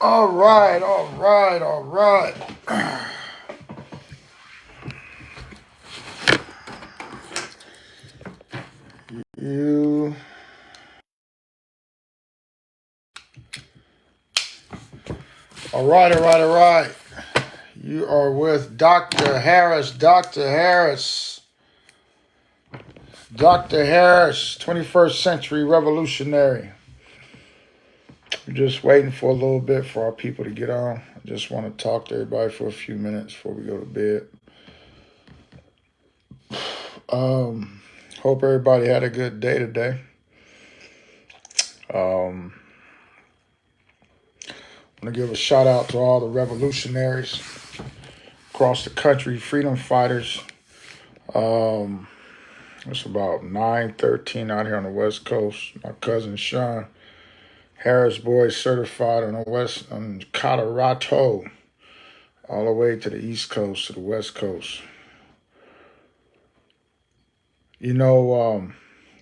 All right, all right, all right. You, all right, all right, all right. You are with Dr. Harris, Dr. Harris, Dr. Harris, 21st century revolutionary. We're just waiting for a little bit for our people to get on. I just want to talk to everybody for a few minutes before we go to bed. Hope everybody had a good day today. I'm going to give a shout out to all the revolutionaries across the country, freedom fighters. It's about 9:13 out here on the West Coast. My cousin Sean, Harris boy, certified on the West, on Colorado, all the way to the East Coast, to the West Coast. You know,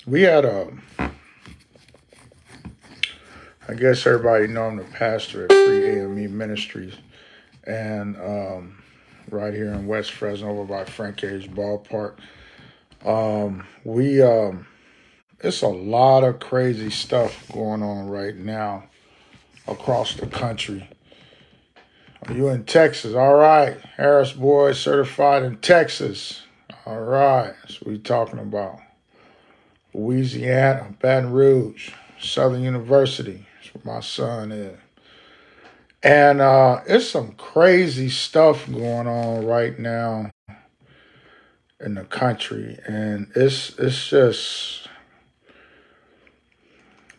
we had I guess everybody know I'm the pastor at Free AME Ministries, and right here in West Fresno, over by Frank Age Ballpark. It's a lot of crazy stuff going on right now across the country. Are you in Texas? All right. Harris boy, certified in Texas. All right. That's what we're talking about. Louisiana, Baton Rouge, Southern University. That's where my son is. And it's some crazy stuff going on right now in the country. And it's just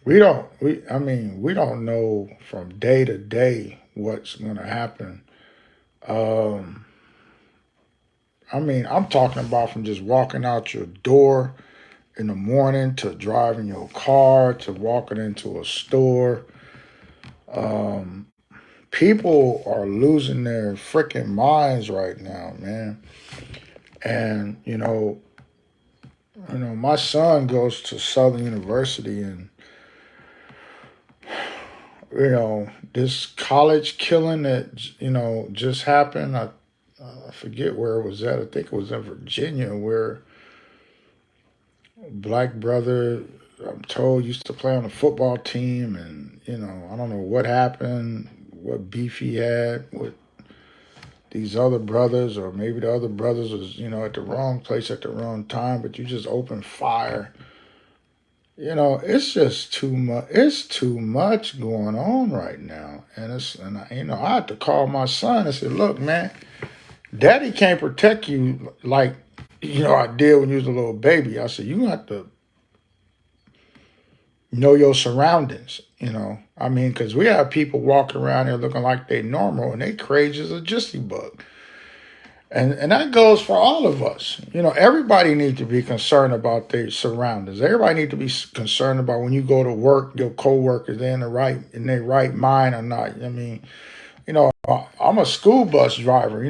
we don't know from day to day what's gonna happen. I'm talking about from just walking out your door in the morning to driving your car to walking into a store. People are losing their freaking minds right now, man. And my son goes to Southern University, and this college killing that just happened. I forget where it was at. I think it was in Virginia, where a black brother, I'm told, used to play on the football team, and I don't know what happened, what beef he had with these other brothers, or maybe the other brothers was at the wrong place at the wrong time. But you just open fire. It's just too much. It's too much going on right now, and I had to call my son and said, "Look, man, Daddy can't protect you like I did when you was a little baby." I said, "You have to know your surroundings." Because we have people walking around here looking like they normal, and they crazy as a jissy bug. And that goes for all of us. Everybody needs to be concerned about their surroundings. Everybody needs to be concerned about when you go to work, your coworkers, they're in their right mind or not. I'm a school bus driver.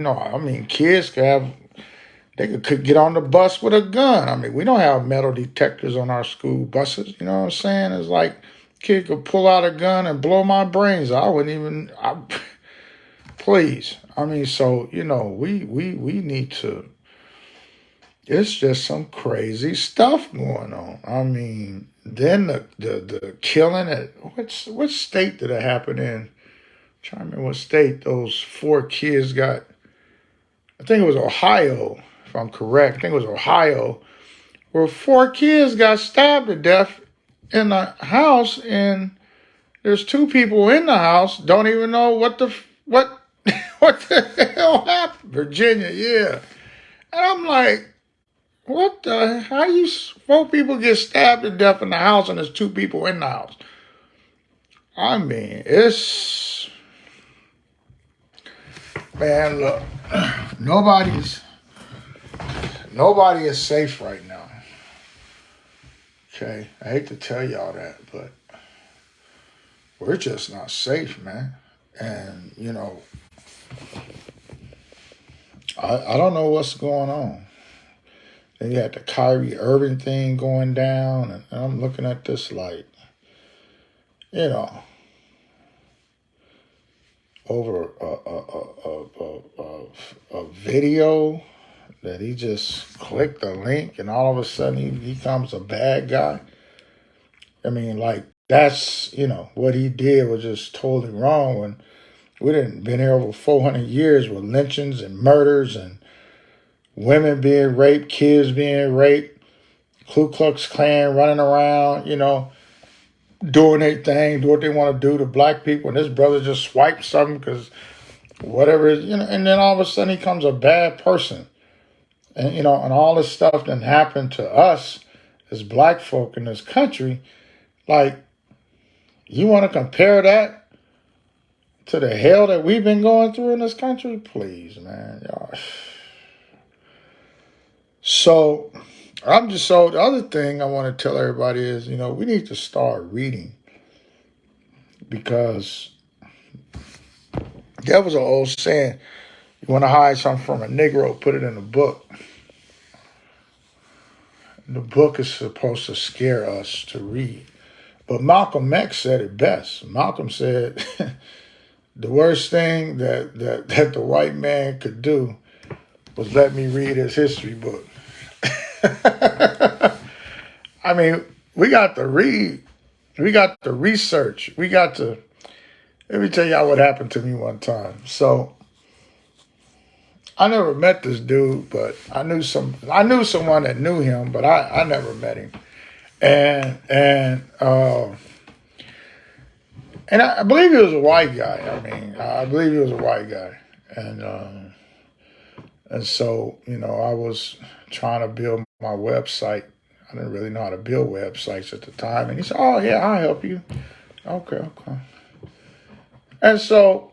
Kids could get on the bus with a gun. We don't have metal detectors on our school buses. You know what I'm saying? It's like kid could pull out a gun and blow my brains out. I wouldn't even. Please. So we need to. It's just some crazy stuff going on. Then the killing at what state did it happen in? I'm trying to remember what state those 4 kids got. I think it was Ohio, if I'm correct. I think it was Ohio, where 4 kids got stabbed to death in the house, and there's 2 people in the house don't even know what what the hell happened. Virginia, yeah. And I'm like, what the? How you 4 people get stabbed to death in the house, and there's 2 people in the house? It's man. Look, nobody is safe right now. Okay, I hate to tell y'all that, but we're just not safe, man. And I don't know what's going on. Then you had the Kyrie Irving thing going down, and I'm looking at this like, over a video that he just clicked the link and all of a sudden he becomes a bad guy. I mean, like, that's, what he did was just totally wrong when we didn't been here over 400 years with lynchings and murders and women being raped, kids being raped, Ku Klux Klan running around, doing their thing, do what they want to do to black people, and this brother just swiped something because whatever, and then all of a sudden he becomes a bad person. And, and all this stuff that happened to us as black folk in this country, like, you want to compare that to the hell that we've been going through in this country? Please, man, y'all. So, the other thing I want to tell everybody is, we need to start reading, because there was an old saying, you want to hide something from a Negro, put it in a book. The book is supposed to scare us to read. But Malcolm X said it best. Malcolm said the worst thing that the white man could do was let me read his history book. I mean, we got to read. We got to research. We got to. Let me tell y'all what happened to me one time. So I never met this dude, but I knew someone that knew him, but I never met him. And I believe he was a white guy. I believe he was a white guy. And so, I was trying to build my website. I didn't really know how to build websites at the time. And he said, "Oh, yeah, I'll help you." Okay. And so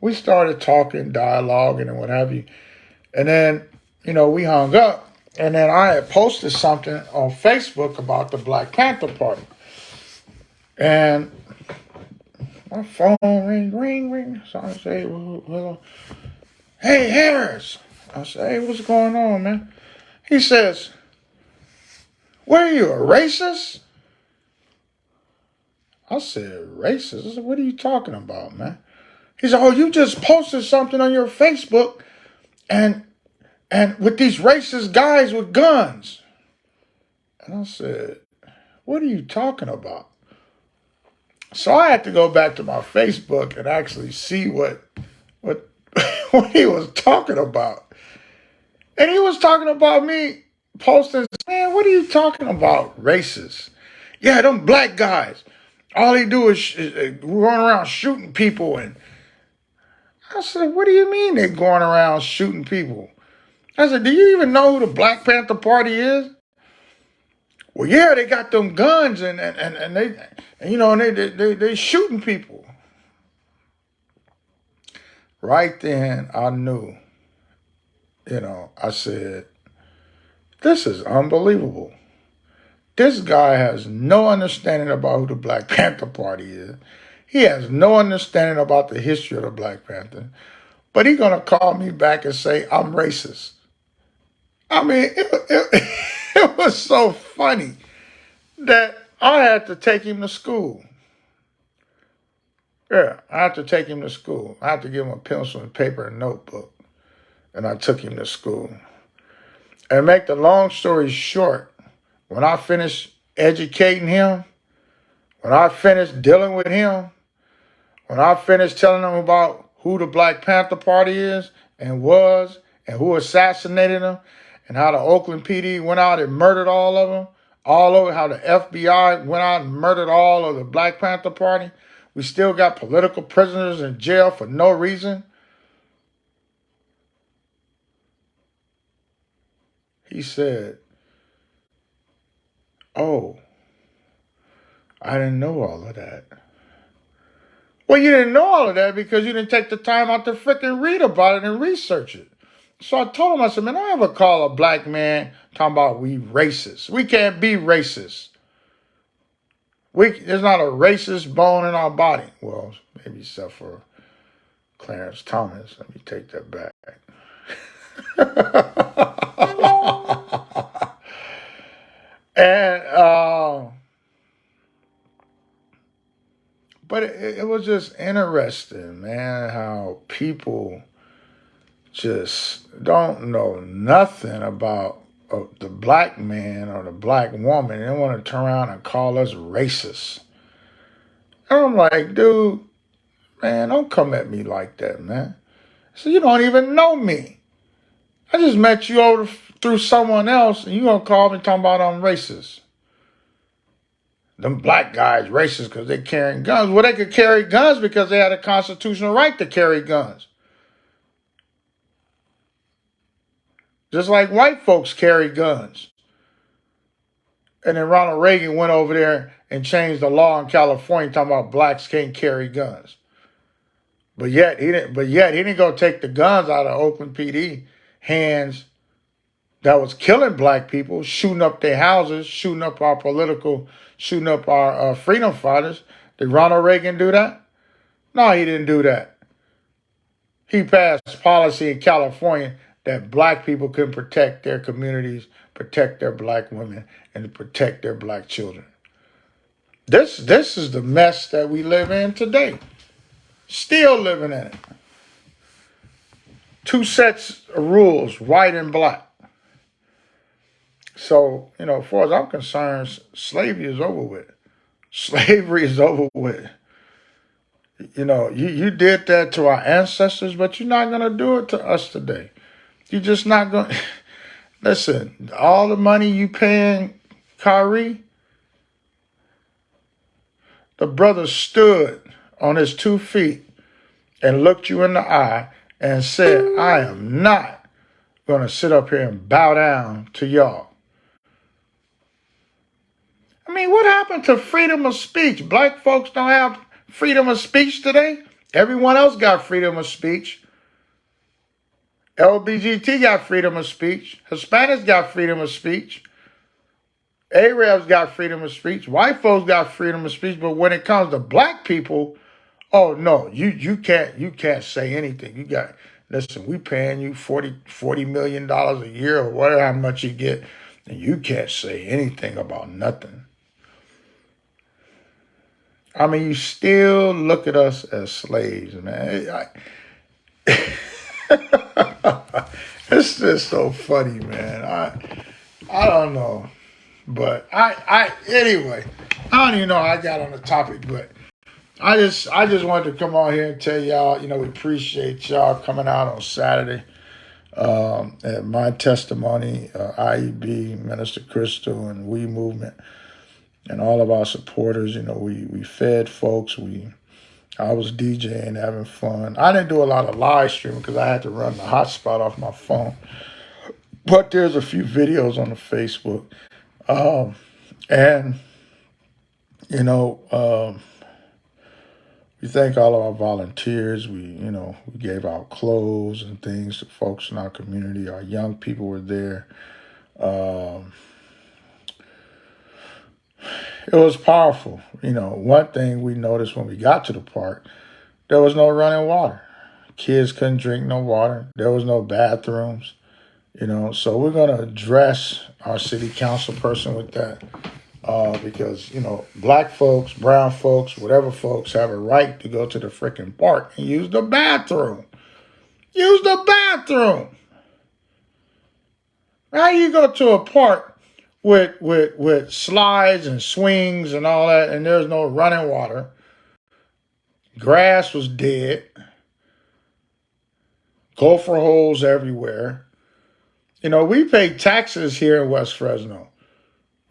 we started talking, dialoguing, and what have you. And then, we hung up. And then I had posted something on Facebook about the Black Panther Party. And my phone ring. So I say, well, "Hey, Harris." I say, "Hey, what's going on, man?" He says, "What are you, a racist?" I said, "Racist?" I said, "What are you talking about, man?" He said, "Oh, you just posted something on your Facebook and with these racist guys with guns." And I said, "What are you talking about?" So I had to go back to my Facebook and actually see what what he was talking about. And he was talking about me posting, "Man, what are you talking about, racist? Yeah, them black guys. All they do is run around shooting people." And I said, "What do you mean they're going around shooting people?" I said, "Do you even know who the Black Panther Party is?" "Well, yeah, they got them guns and they shooting people." Right then, I knew. I said, "This is unbelievable. This guy has no understanding about who the Black Panther Party is. He has no understanding about the history of the Black Panther. But he's going to call me back and say I'm racist." I mean, it was so funny that I had to take him to school. Yeah, I had to take him to school. I had to give him a pencil and paper and notebook. And I took him to school. And make the long story short, when I finished educating him, when I finished dealing with him, when I finished telling him about who the Black Panther Party is and was, and who assassinated him, and how the Oakland PD went out and murdered all of them, all over, how the FBI went out and murdered all of the Black Panther Party, we still got political prisoners in jail for no reason. He said, "Oh, I didn't know all of that." Well, you didn't know all of that because you didn't take the time out to freaking read about it and research it. So I told him, I said, "Man, I ever call a black man talking about we racist. We can't be racist. There's not a racist bone in our body." Well, maybe except for Clarence Thomas. Let me take that back. And But it was just interesting, man, how people just don't know nothing about the black man or the black woman. They want to turn around and call us racist. And I'm like, dude, man, don't come at me like that, man. So you don't even know me. I just met you over through someone else, and you gonna call me talking about I'm racist. Them black guys racist because they carrying guns. Well, they could carry guns because they had a constitutional right to carry guns. Just like white folks carry guns. And then Ronald Reagan went over there and changed the law in California talking about blacks can't carry guns. But yet he didn't go take the guns out of Oakland PD hands that was killing black people, shooting up their houses, shooting up our freedom fighters. Did Ronald Reagan do that? No, he didn't do that. He passed policy in California that black people can protect their communities, protect their black women, and protect their black children. This is the mess that we live in today. Still living in it. Two sets of rules, white and black. So, as far as I'm concerned, slavery is over with. Slavery is over with. You did that to our ancestors, but you're not going to do it to us today. You're just not going to. Listen, all the money you paying Kyrie, the brother stood on his 2 feet and looked you in the eye and said, I am not going to sit up here and bow down to y'all. I mean, what happened to freedom of speech? Black folks don't have freedom of speech today. Everyone else got freedom of speech. LBGT got freedom of speech. Hispanics got freedom of speech. Arabs got freedom of speech. White folks got freedom of speech. But when it comes to black people, oh no, you can't say anything. Listen, we paying you $40 million a year or whatever how much you get, and you can't say anything about nothing. I mean, you still look at us as slaves, man. It's just so funny, man. I don't know. But anyway, I don't even know how I got on the topic, but I just wanted to come on here and tell y'all, we appreciate y'all coming out on Saturday. At my testimony, IEB, Minister Crystal, and We Movement, and all of our supporters, we fed folks. I was DJing, having fun. I didn't do a lot of live streaming because I had to run the hotspot off my phone. But there's a few videos on the Facebook. And, we thank all of our volunteers. We gave out clothes and things to folks in our community. Our young people were there. It was powerful. One thing we noticed when we got to the park, there was no running water. Kids couldn't drink no water. There was no bathrooms. So we're going to address our city council person with that because, black folks, brown folks, whatever folks have a right to go to the freaking park and use the bathroom. Use the bathroom. How you go to a park with slides and swings and all that, and there's no running water? Grass was dead. Gopher holes everywhere. We pay taxes here in West Fresno.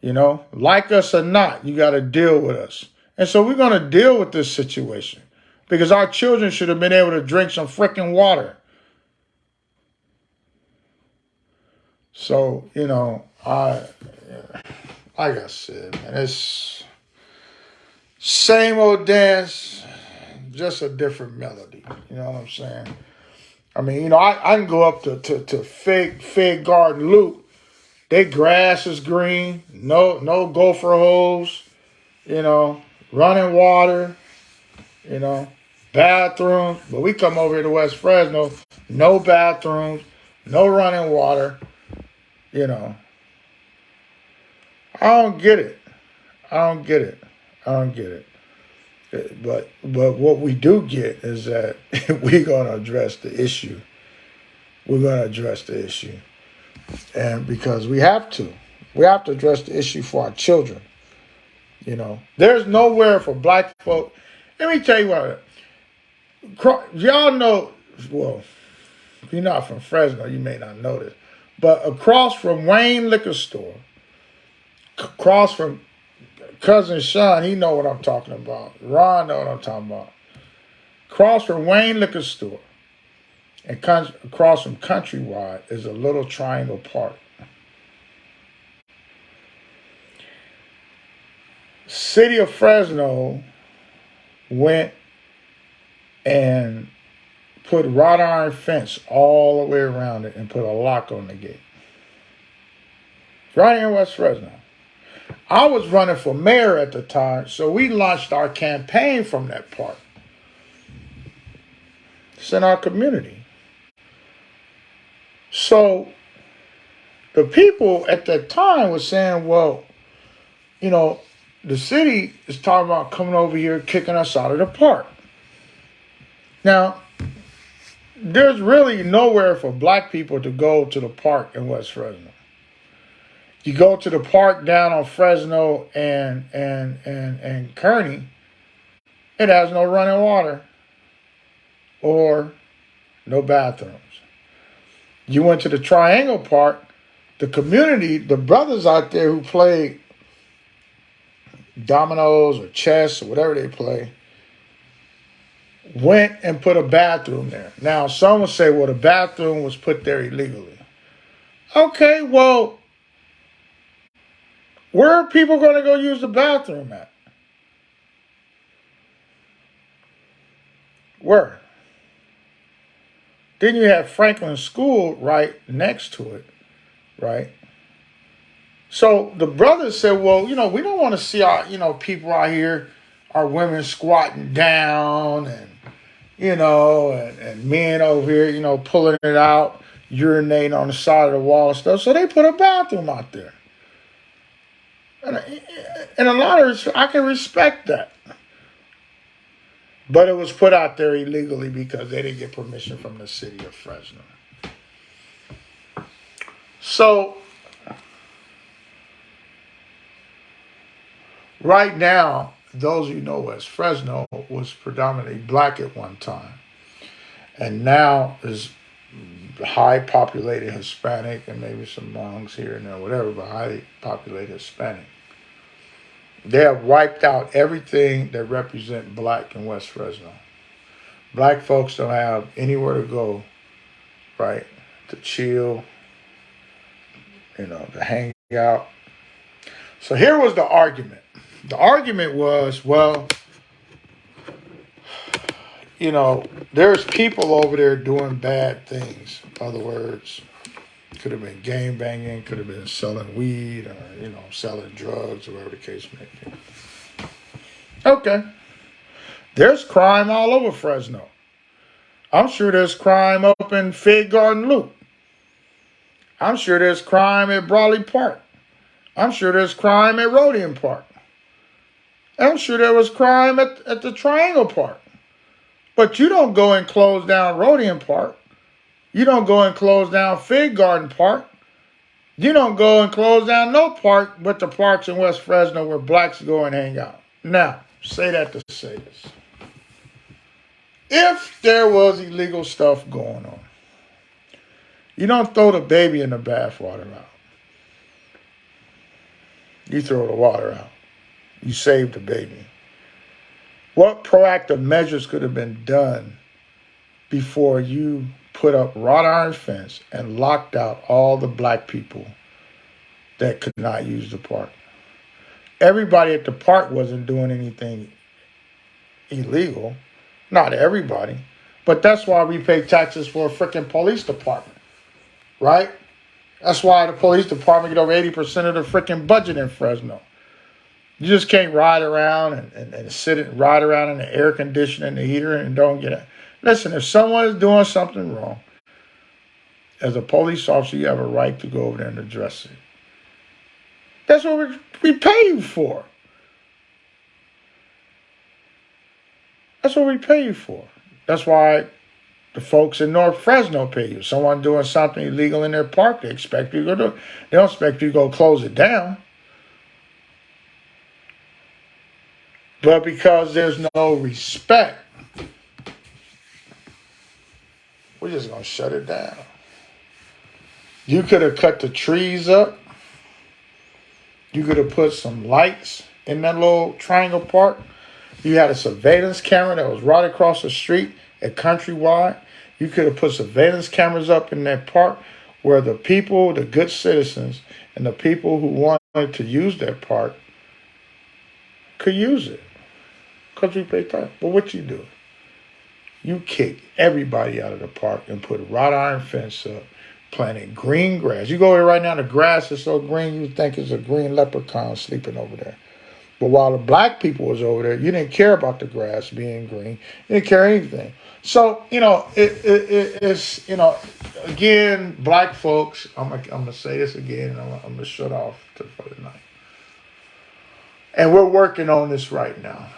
Like us or not, you got to deal with us. And so we're going to deal with this situation because our children should have been able to drink some freaking water. So, like I said, man, it's same old dance, just a different melody. You know what I'm saying? I mean, I can go up to Fig Garden Loop. Their grass is green, no gopher holes, running water, bathrooms. But we come over here to West Fresno, no bathrooms, no running water, I don't get it. But what we do get is that we're going to address the issue. We're going to address the issue, and because we have to address the issue for our children. There's nowhere for black folk. Let me tell you what. Y'all know. Well, if you're not from Fresno, you may not know this, but across from Wayne Liquor Store, across from cousin Sean, he know what I'm talking about. Ron know what I'm talking about. Across from Wayne Liquor Store and across from Countrywide is a little triangle park. City of Fresno went and put wrought iron fence all the way around it and put a lock on the gate. Right here in West Fresno. I was running for mayor at the time, so we launched our campaign from that park. It's in our community. So the people at that time were saying, well, the city is talking about coming over here, kicking us out of the park. Now, there's really nowhere for black people to go to the park in West Fresno. You go to the park down on Fresno and Kearney, it has no running water or no bathrooms. You went to the Triangle Park, the community, the brothers out there who play dominoes or chess or whatever they play, went and put a bathroom there. Now, some will say, well, the bathroom was put there illegally. Okay, well, where are people going to go use the bathroom at? Where? Then you have Franklin School right next to it, right? So the brothers said, well, we don't want to see our, people out here, our women squatting down and, and men over here, pulling it out, urinating on the side of the wall and stuff. So they put a bathroom out there. And a lot of I can respect that. But it was put out there illegally because they didn't get permission from the city of Fresno. So right now, those who know West Fresno was predominantly black at one time. And now is high populated Hispanic and maybe some Hmongs here and there, whatever, but highly populated Hispanic. They have wiped out everything that represent black in West Fresno. Black folks don't have anywhere to go, right, to chill, to hang out. So here was the argument. The argument was, well, there's people over there doing bad things. In other words, could have been gang banging, could have been selling weed or, selling drugs or whatever the case may be. Okay. There's crime all over Fresno. I'm sure there's crime up in Fig Garden Loop. I'm sure there's crime at Brawley Park. I'm sure there's crime at Rodian Park. I'm sure there was crime at the Triangle Park. But you don't go and close down Rodian Park. You don't go and close down Fig Garden Park. You don't go and close down no park but the parks in West Fresno where blacks go and hang out. Now, say that to say this. If there was illegal stuff going on, you don't throw the baby in the bathwater out. You throw the water out. You save the baby. What proactive measures could have been done before you put up wrought iron fence and locked out all the black people that could not use the park? Everybody at the park wasn't doing anything illegal. Not everybody. But that's why we pay taxes for a freaking police department. Right? That's why the police department get over 80% of the freaking budget in Fresno. You just can't ride around and sit and ride around in the air conditioning, the heater, and don't get it. Listen, if someone is doing something wrong, as a police officer, you have a right to go over there and address it. That's what we pay you for. That's what we pay you for. That's why the folks in North Fresno pay you. Someone doing something illegal in their park, they expect you to go do. They don't expect you to go close it down. But because there's no respect, we're just gonna shut it down. You could have cut the trees up. You could have put some lights in that little triangle park. You had a surveillance camera that was right across the street at Countrywide. You could have put surveillance cameras up in that park where the people, the good citizens, and the people who wanted to use that park could use it. Because we pay tax. But what you do? You kick everybody out of the park and put a wrought iron fence up, planted green grass. You go there right now, the grass is so green, you think it's a green leprechaun sleeping over there. But while the black people was over there, you didn't care about the grass being green. You didn't care anything. So, it's, again, black folks, I'm going to say this again, and I'm going to shut off for the night. And we're working on this right now.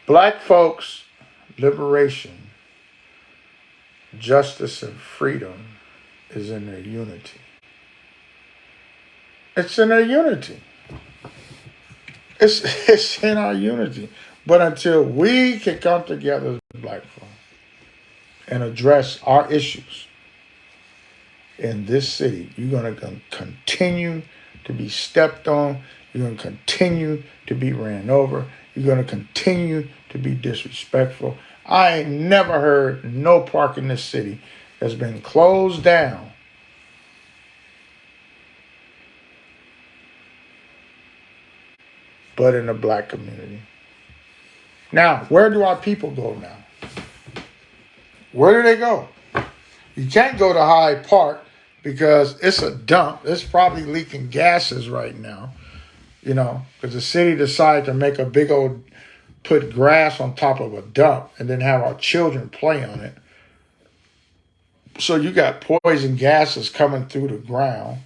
Black folks, liberation, justice, and freedom is in their unity. It's in their unity. It's in our unity. But until we can come together as black folk and address our issues in this city, you're going to continue to be stepped on. You're going to continue to be ran over. You're going to continue to be disrespectful. I ain't never heard no park in this city that's been closed down but in the black community. Now, where do our people go now? Where do they go? You can't go to Hyde Park because it's a dump. It's probably leaking gases right now, because the city decided to make a big old, put grass on top of a dump and then have our children play on it. So you got poison gases coming through the ground.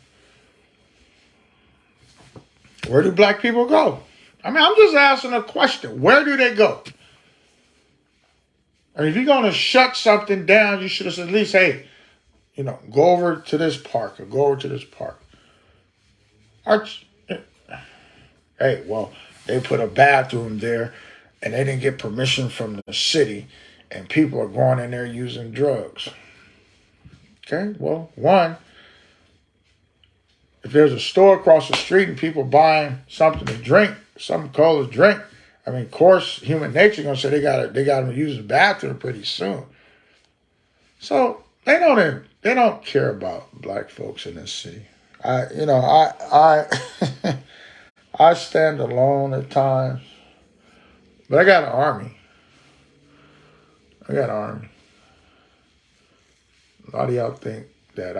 Where do black people go? I'm just asking a question. Where do they go? And if you're going to shut something down, you should have said at least, hey, go over to this park or go over to this park. Hey, well, they put a bathroom there and they didn't get permission from the city and people are going in there using drugs. Okay, well, one, if there's a store across the street and people buying something to drink, something cold to drink, of course, human nature gonna say they gotta use the bathroom pretty soon. So they don't care about black folks in this city. I I stand alone at times, but I got an army. A lot of y'all think that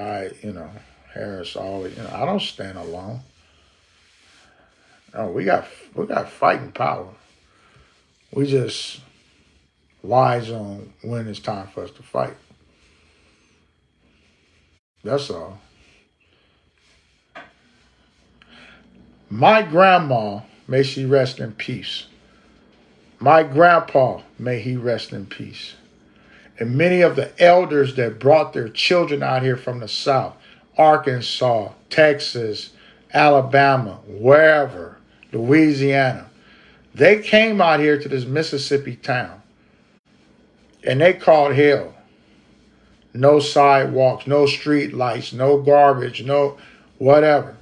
Harris always, I don't stand alone. No, we got fighting power. We just wise on when it's time for us to fight. That's all. My grandma, may she rest in peace. My grandpa, may he rest in peace. And many of the elders that brought their children out here from the South, Arkansas, Texas, Alabama, wherever, Louisiana, they came out here to this Mississippi town and they called hell. No sidewalks, no street lights, no garbage, no whatever.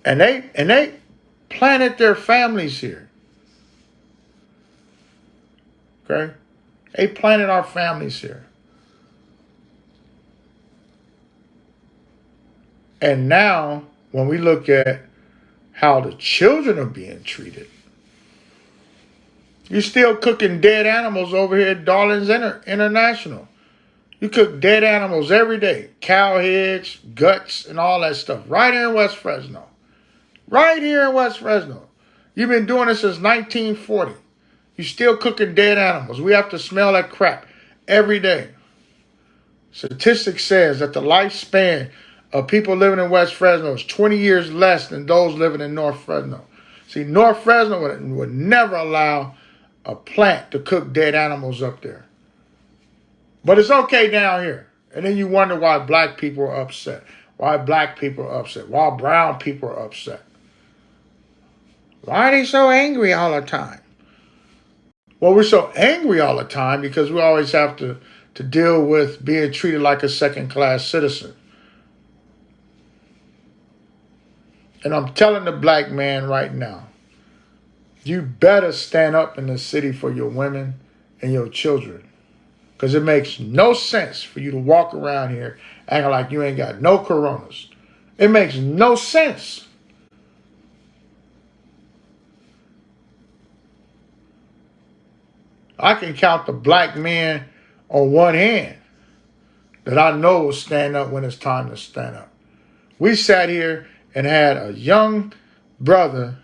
And they planted their families here. Okay? They planted our families here. And now, when we look at how the children are being treated, you're still cooking dead animals over here at Darling's International. You cook dead animals every day. Cow heads, guts, and all that stuff. Right here in West Fresno. Right here in West Fresno. You've been doing this since 1940. You're still cooking dead animals. We have to smell that crap every day. Statistics says that the lifespan of people living in West Fresno is 20 years less than those living in North Fresno. See, North Fresno would never allow a plant to cook dead animals up there. But it's okay down here. And then you wonder why black people are upset. Why black people are upset. Why brown people are upset. Why are they so angry all the time? Well, we're so angry all the time because we always have to deal with being treated like a second-class citizen. And I'm telling the black man right now, you better stand up in the city for your women and your children. Because it makes no sense for you to walk around here acting like you ain't got no coronas. It makes no sense. I can count the black men on one hand that I know will stand up when it's time to stand up. We sat here and had a young brother,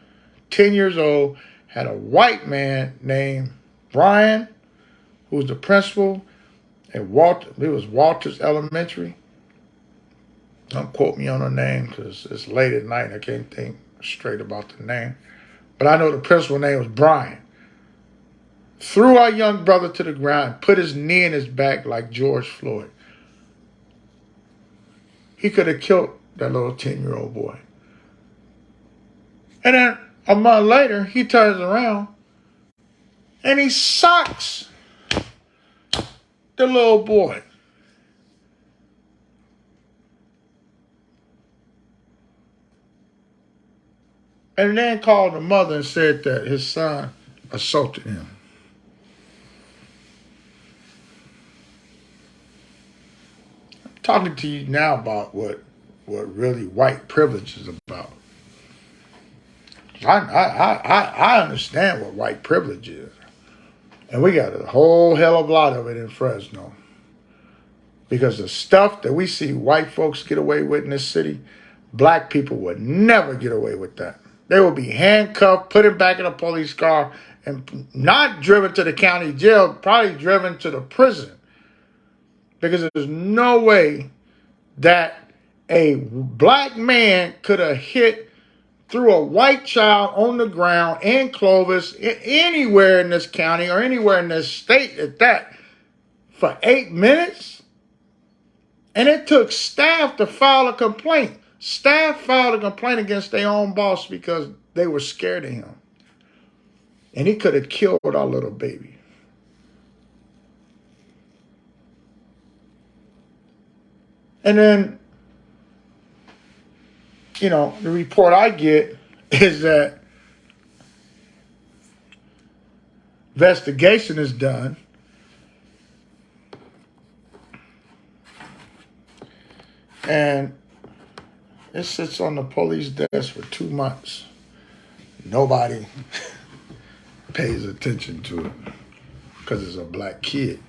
10 years old, had a white man named Brian, who was the principal at Walters Elementary. Don't quote me on the name because it's late at night and I can't think straight about the name. But I know the principal's name was Brian. Threw our young brother to the ground, put his knee in his back like George Floyd. He could have killed that little 10-year-old boy. And then a month later, he turns around and he socks the little boy. And then called the mother and said that his son assaulted him. I'm talking to you now about what really white privilege is about. I understand what white privilege is. And we got a whole hell of a lot of it in Fresno. Because the stuff that we see white folks get away with in this city, black people would never get away with that. They will be handcuffed, put it back in a police car, and not driven to the county jail, probably driven to the prison. Because there's no way that a black man could have hit through a white child on the ground in Clovis, anywhere in this county or anywhere in this state at that, for 8 minutes. And it took staff to file a complaint. Staff filed a complaint against their own boss because they were scared of him. And he could have killed our little baby. And then, you know, the report I get is that investigation is done. And it sits on the police desk for 2 months. Nobody pays attention to it because it's a black kid.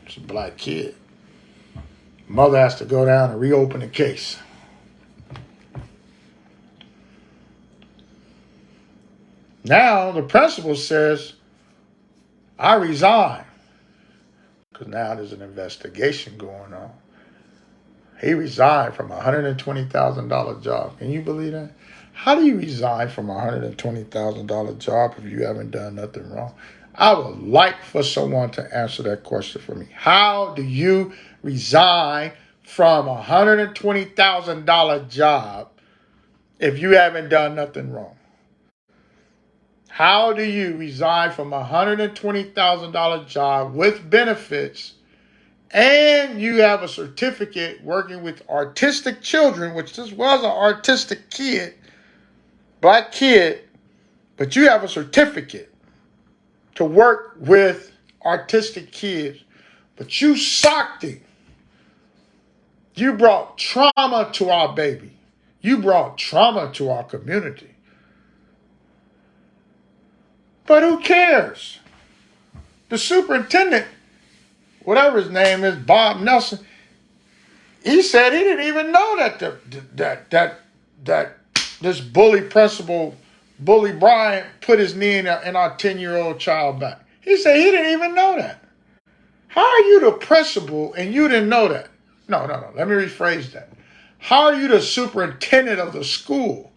It's a black kid. Mother has to go down and reopen the case. Now the principal says, I resign. Because now there's an investigation going on. He resigned from a $120,000 job. Can you believe that? How do you resign from a $120,000 job if you haven't done nothing wrong? I would like for someone to answer that question for me. How do you resign from a $120,000 job if you haven't done nothing wrong? How do you resign from a $120,000 job with benefits and you have a certificate working with autistic children, which this was an autistic kid, black kid, but you have a certificate to work with autistic kids, but you socked him. You brought trauma to our baby. You brought trauma to our community. But who cares? The superintendent, whatever his name is, Bob Nelson, he said he didn't even know that this bully principal, Bully Brian, put his knee in our 10-year-old child back. He said he didn't even know that. How are you the principal and you didn't know that? No. Let me rephrase that. How are you the superintendent of the school?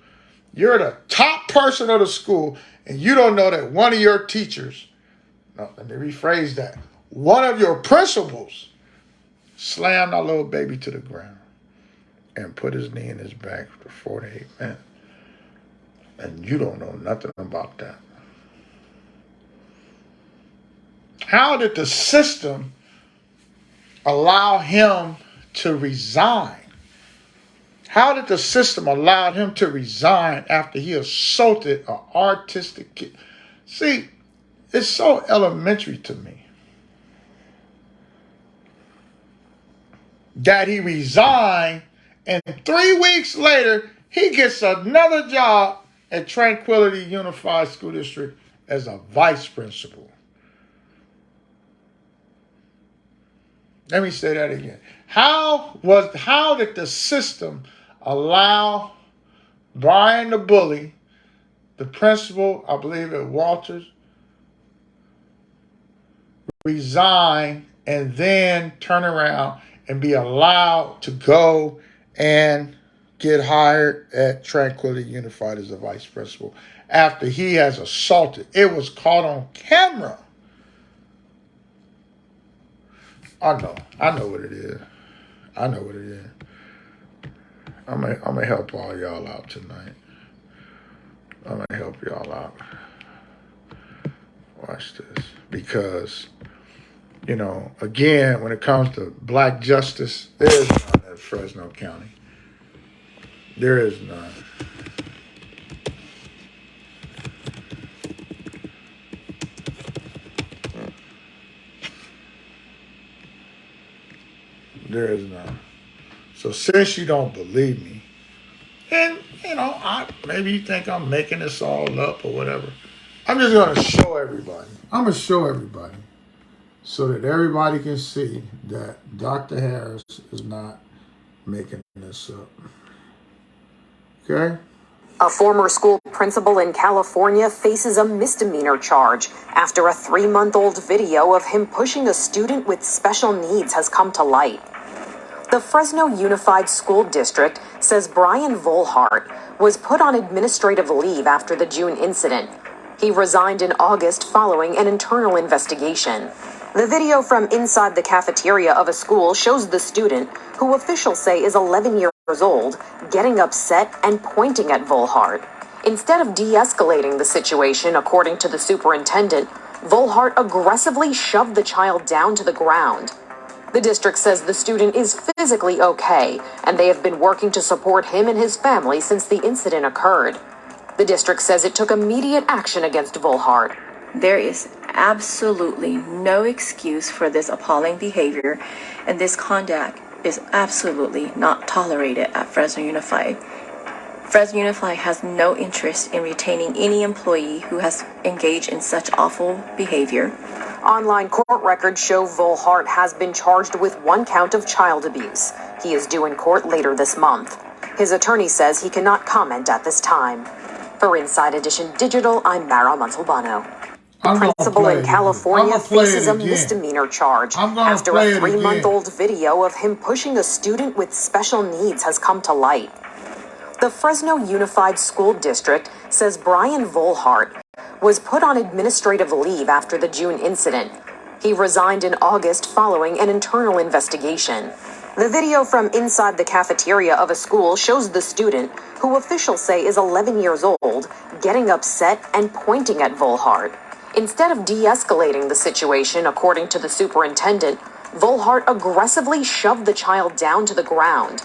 You're the top person of the school, and you don't know that one of your teachers, no, let me rephrase that, one of your principals slammed our little baby to the ground and put his knee in his back for 48 minutes. And you don't know nothing about that. How did the system allow him to resign? How did the system allow him to resign after he assaulted an artistic kid? See, it's so elementary to me that he resigned, and 3 weeks later, he gets another job at Tranquility Unified School District as a vice principal. Let me say that again. How did the system allow Brian the bully, the principal, I believe at Walters, resign and then turn around and be allowed to go and get hired at Tranquility Unified as a vice principal after he has assaulted? It was caught on camera. I know what it is. I'm gonna help all y'all out tonight. I'm gonna help y'all out. Watch this. Because, again, when it comes to black justice, there is none in Fresno County. There is none. There is none. So since you don't believe me, and maybe you think I'm making this all up or whatever, I'm just going to show everybody. I'm going to show everybody so that everybody can see that Dr. Harris is not making this up. Okay? A former school principal in California faces a misdemeanor charge after a 3-month-old video of him pushing a student with special needs has come to light. The Fresno Unified School District says Brian Volhart was put on administrative leave after the June incident. He resigned in August following an internal investigation. The video from inside the cafeteria of a school shows the student, who officials say is 11 years old, getting upset and pointing at Volhart. Instead of de-escalating the situation, according to the superintendent, Volhart aggressively shoved the child down to the ground. The district says the student is physically okay, and they have been working to support him and his family since the incident occurred. The district says it took immediate action against Volhart. There is absolutely no excuse for this appalling behavior, and this conduct is absolutely not tolerated at Fresno Unified. Fresno Unified has no interest in retaining any employee who has engaged in such awful behavior. Online court records show Volhart has been charged with 1 count of child abuse. He is due in court later this month. His attorney says he cannot comment at this time. For Inside Edition Digital, I'm Mara Montalbano. The principal in California faces a misdemeanor charge after a 3-month-old video of him pushing a student with special needs has come to light. The Fresno Unified School District says Brian Volhart was put on administrative leave after the June incident. He resigned in August following an internal investigation. The video from inside the cafeteria of a school shows the student, who officials say is 11 years old, getting upset and pointing at Volhart. Instead of de-escalating the situation, according to the superintendent, Volhart aggressively shoved the child down to the ground.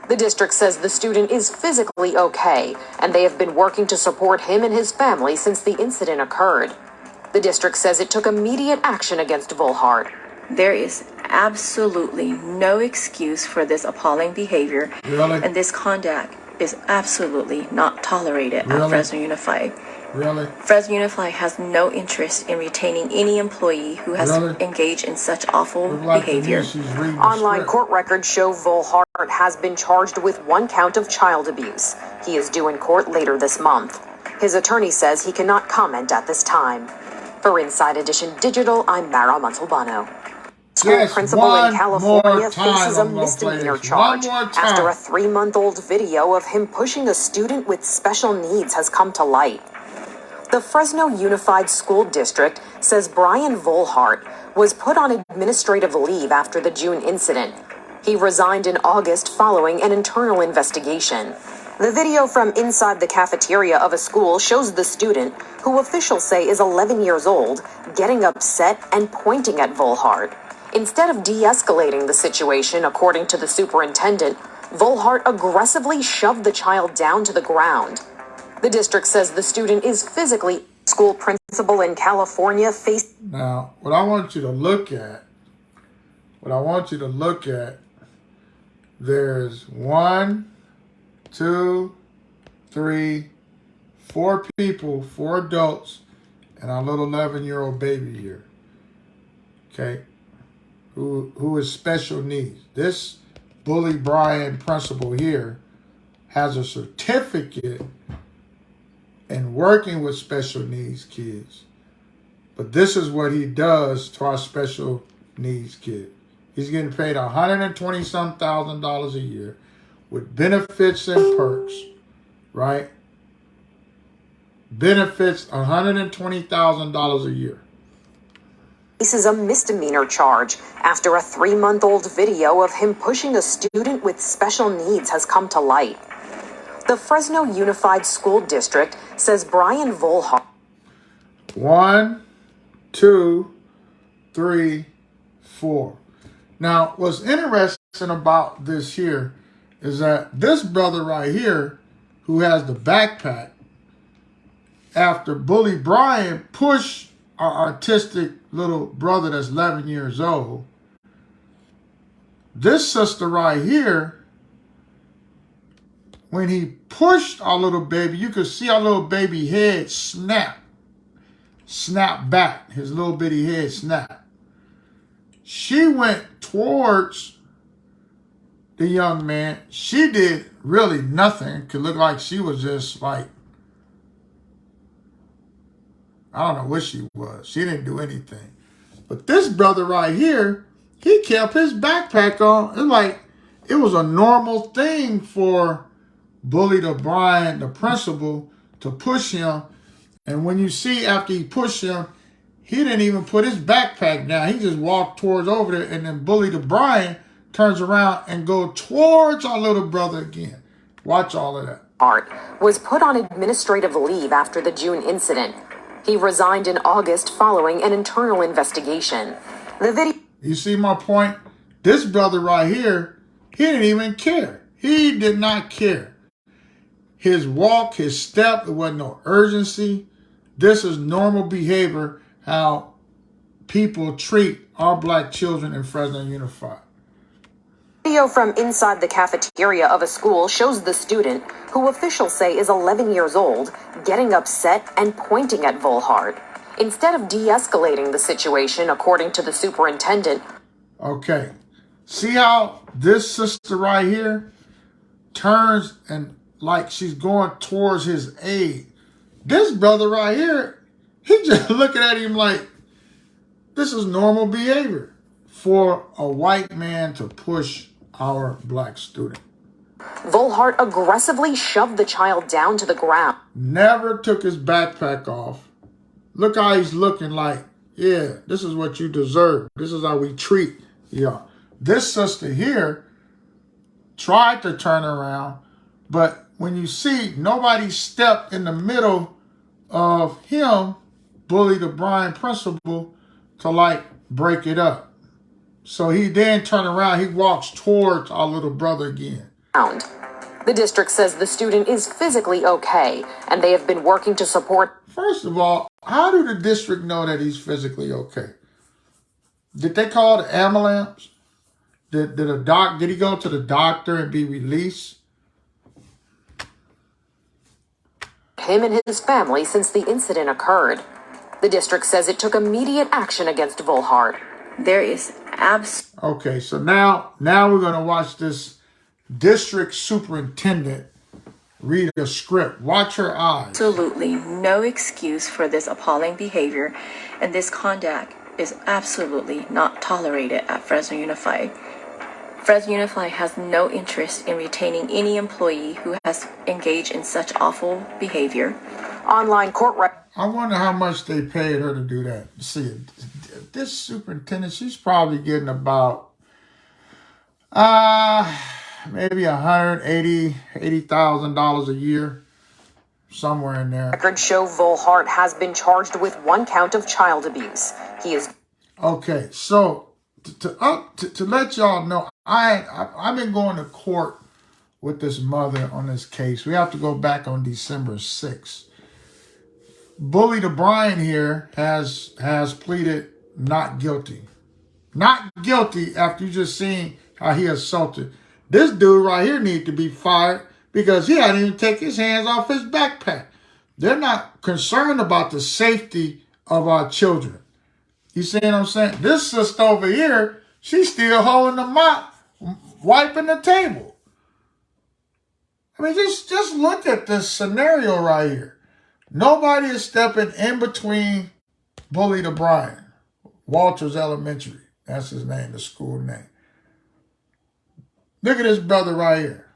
The district says the student is physically okay, and they have been working to support him and his family since the incident occurred. The district says it took immediate action against Volhart. There is absolutely no excuse for this appalling behavior, and this conduct is absolutely not tolerated at Fresno Unified. Fresno Unified has no interest in retaining any employee who has engaged in such awful behavior. Online court records show Volhart has been charged with 1 count of child abuse. He is due in court later this month. His attorney says he cannot comment at this time. For Inside Edition Digital, I'm Mara Montalbano. School principal in California faces a I'm gonna play misdemeanor this one charge more after a time. 3-month-old video of him pushing a student with special needs has come to light. The Fresno Unified School District says Brian Volhart was put on administrative leave after the June incident. He resigned in August following an internal investigation. The video from inside the cafeteria of a school shows the student, who officials say is 11 years old, getting upset and pointing at Volhart. Instead of de-escalating the situation, according to the superintendent, Volhart aggressively shoved the child down to the ground. The district says the student is physically. School principal in California faced. Now, what I want you to look at, there's 1, 2, 3, 4 people, 4 adults, and our little 11-year-old baby here, okay, who is special needs. This Bully Brian principal here has a certificate in working with special needs kids. But this is what he does to our special needs kids. He's getting paid $120-some thousand a year with benefits and perks, right? Benefits $120,000 a year. This is a misdemeanor charge after a 3-month-old video of him pushing a student with special needs has come to light. The Fresno Unified School District says Brian Volhart. 1, 2, 3, 4. Now, what's interesting about this here is that this brother right here, who has the backpack, after Bully Brian pushed our artistic little brother that's 11 years old, this sister right here, when he pushed our little baby, you could see our little baby head snap back. His little bitty head snapped. She went towards the young man. She did really nothing. Could look like she was just like, I don't know what she was. She didn't do anything. But this brother right here, he kept his backpack on. It's like it was a normal thing for Bully Brian, the principal, to push him. And when you see after he pushed him, he didn't even put his backpack down. He just walked towards over there, and then Bully Brian turns around and go towards our little brother again. Watch all of that. Art was put on administrative leave after the June incident. He resigned in August following an internal investigation. The video. You see my point? This brother right here, he didn't even care. He did not care. His walk, his step, there wasn't no urgency. This is normal behavior, how people treat our black children in Fresno Unified. Video from inside the cafeteria of a school shows the student, who officials say is 11 years old, getting upset and pointing at Volhart. Instead of de-escalating the situation, according to the superintendent. Okay, see how this sister right here turns and like she's going towards his aid. This brother right here, he just looking at him like, this is normal behavior for a white man to push our black student. Volhart aggressively shoved the child down to the ground. Never took his backpack off. Look how he's looking like, yeah, this is what you deserve. This is how we treat y'all. This sister here tried to turn around, but when you see nobody stepped in the middle of him, Bully Brian principal, to like break it up. So he then turned around, he walks towards our little brother again. The district says the student is physically okay, and they have been working to support. First of all, how do the district know that he's physically okay? Did they call the ambulance? Did he go to the doctor and be released? Him and his family since the incident occurred. The district says it took immediate action against Volhart. There is Okay, so now we're going to watch this district superintendent read a script. Watch her eyes. absolutely no excuse for this appalling behavior, and this conduct is absolutely not tolerated at Fresno Unified. Fresno Unified has no interest in retaining any employee who has engaged in such awful behavior. Online court record. I wonder how much they paid her to do that. See, this superintendent, she's probably getting about maybe $180,000 a year, somewhere in there. Records show Volhart has been charged with 1 count of child abuse. He is okay. So to let y'all know, I've been going to court with this mother on this case. We have to go back on December 6th. Bully O'Brien here has pleaded not guilty. Not guilty after you just seen how he assaulted. This dude right here needs to be fired because he hadn't even taken his hands off his backpack. They're not concerned about the safety of our children. You see what I'm saying? This sister over here, she's still holding the mop, wiping the table. I mean, just look at this scenario right here. Nobody is stepping in between Bully O'Brien, Walters Elementary. That's his name, the school name. Look at his brother right here.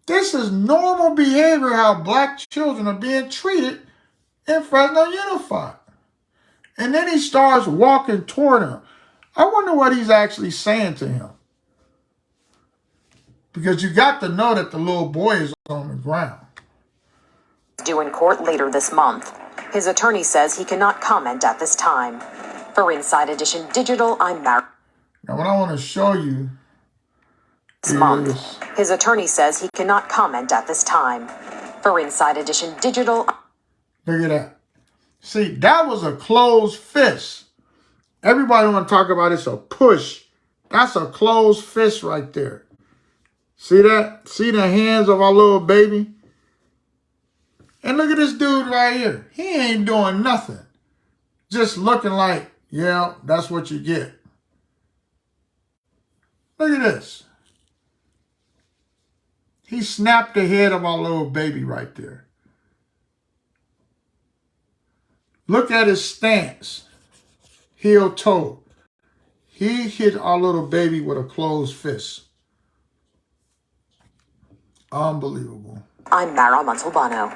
This is normal behavior how black children are being treated in Fresno Unified. And then he starts walking toward him. I wonder what he's actually saying to him. Because you got to know that the little boy is on the ground. Due in court later this month. His attorney says he cannot comment at this time. For Inside Edition Digital, I'm Mary. Now, what I want to show you this month. His attorney says he cannot comment at this time. For Inside Edition Digital. Look at that. See, that was a closed fist. Everybody want to talk about it's a push. That's a closed fist right there. See that? See the hands of our little baby? And look at this dude right here. He ain't doing nothing. Just looking like, yeah, that's what you get. Look at this. He snapped the head of our little baby right there. Look at his stance. Heel toe. He hit our little baby with a closed fist. Unbelievable. I'm Mara Montalbano.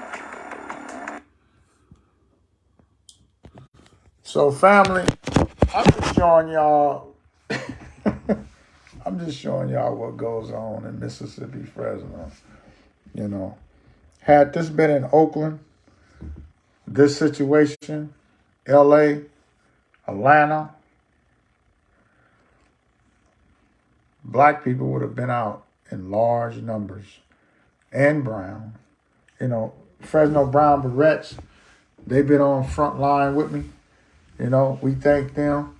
So family, I'm just showing y'all what goes on in Mississippi, Fresno. You know, had this been in Oakland, this situation, LA, Atlanta, black people would have been out in large numbers. And brown. You know, Fresno Brown Barrettes, they've been on front line with me. You know, we thank them.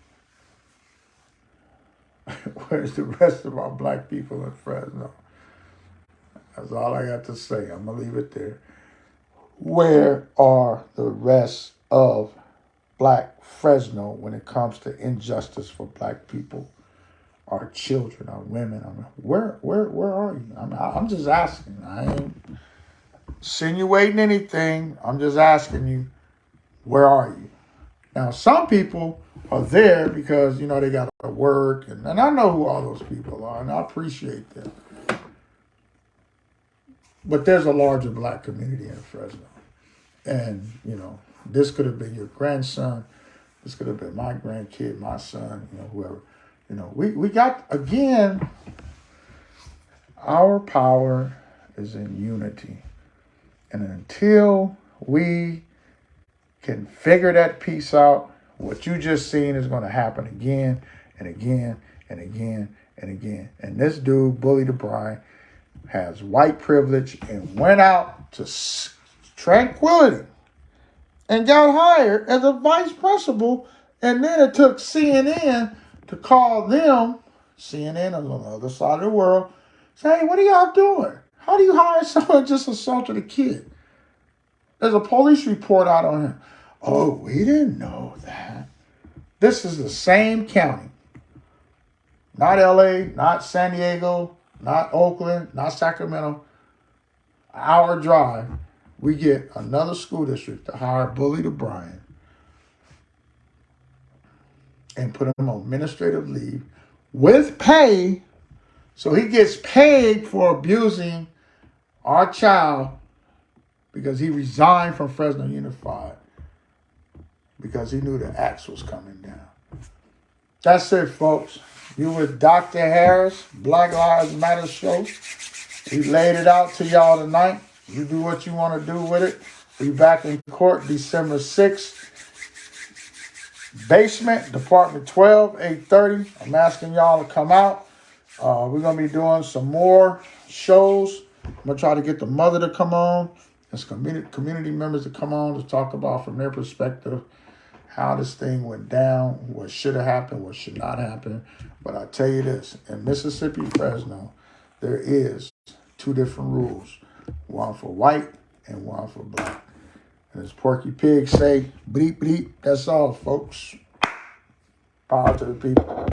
Where's the rest of our black people in Fresno? That's all I got to say. I'm going to leave it there. Where are the rest of black Fresno when it comes to injustice for black people, our children, our women? I mean, where are you? I'm just asking. I ain't insinuating anything. I'm just asking you, where are you? Now, some people are there because, you know, they got to work, and I know who all those people are, and I appreciate them. But there's a larger black community in Fresno. And, you know, this could have been your grandson. This could have been my grandkid, my son, you know, whoever. You know, we got, again, our power is in unity. And until we can figure that piece out, what you just seen is going to happen again and again and again and again. And this dude, Bully O'Brien, has white privilege and went out to Tranquility and got hired as a vice principal. And then it took CNN to call them, CNN is on the other side of the world, say, hey, what are y'all doing? How do you hire someone who just assaulted a kid? There's a police report out on him. Oh, we didn't know that. This is the same county. Not LA, not San Diego, not Oakland, not Sacramento. An hour drive, we get another school district to hire Bully O'Brien. and put him on administrative leave with pay. So he gets paid for abusing our child because he resigned from Fresno Unified because he knew the axe was coming down. That's it, folks. You with Dr. Harris, Black Lives Matter show. We laid it out to y'all tonight. You do what you want to do with it. We back in court December 6th. Basement, Department 12, 8:30. I'm asking y'all to come out. We're going to be doing some more shows. I'm going to try to get the mother to come on and some community members to come on to talk about from their perspective how this thing went down, what should have happened, what should not happen. But I tell you this, in Mississippi, Fresno, there is 2 different rules, one for white and one for black. And as Porky Pig say, bleep, bleep, that's all, folks. Power to the people.